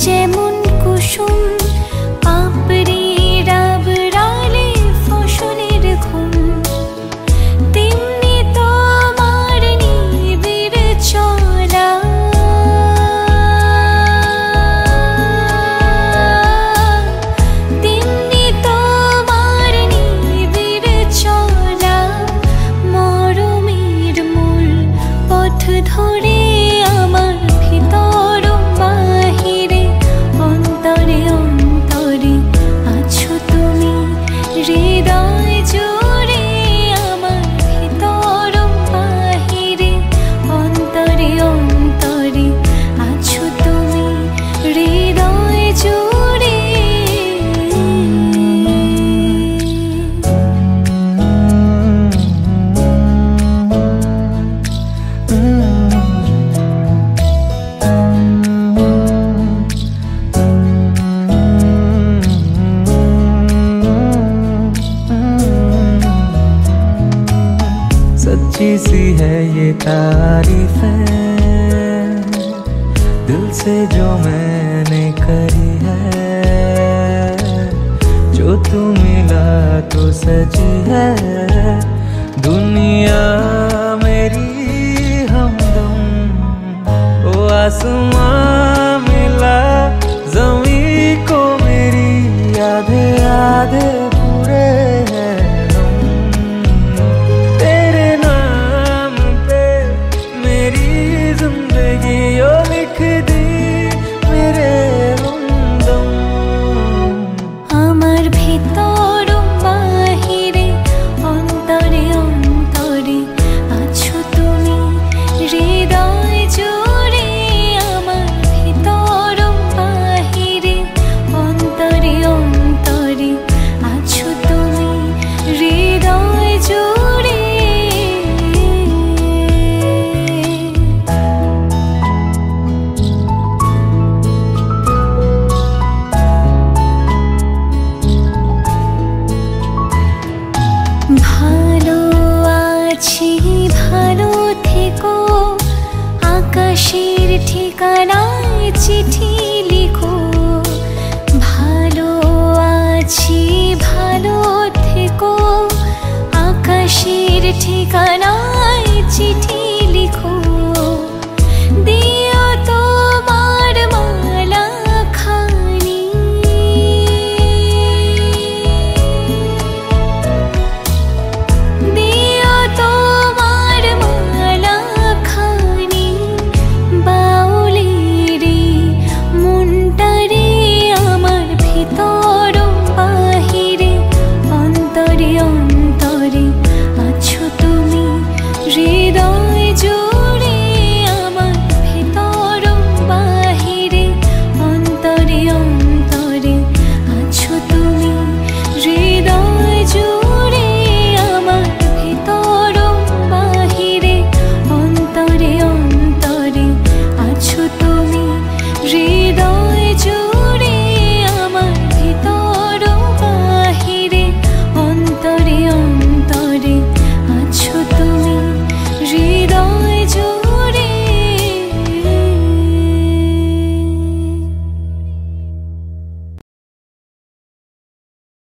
যেমন কুসুম পাপড়ি রাবড়ালে ফসলের ঘুম, তেমনি তোমার নিবিড় চলা। তেমনি তোমার নিবিড় চলা, মরমের মূল পথ ধরে আমার ভিতর বাহিরে অন্তরে অন্তরে আছো তুমি, হৃদয় জুড়ে আমার ভিতর বাহিরে অন্তরে অন্তরে আছো তুমি, হৃদয় জুড়ে। सच्ची सी है ये तारीफ है दिल से जो मैंने करी है, जो तू मिला तो सजी है दुनिया मेरी हमदम। ओ आसमां मिला ज़मीं को मेरी, आधे आधे पूरे हैं हम। तेरे नाम पे मेरी जिंदगी ओ लिख दी मेरे हमदम। আমার ভিতর বাহিরে অন্তরে অন্তরে আছো তুমি, হৃদয় জুড়ে আমার ভিতর বাহিরে অন্তরে অন্তরে আছো তুমি, হৃদয় জুড়ে। ভালো আছি ভালো থেকো, আকাশের ঠিকানায় চিঠি লিখো। ভালো আছি ভালো থেকো, আকাশের ঠিকানায় চিঠি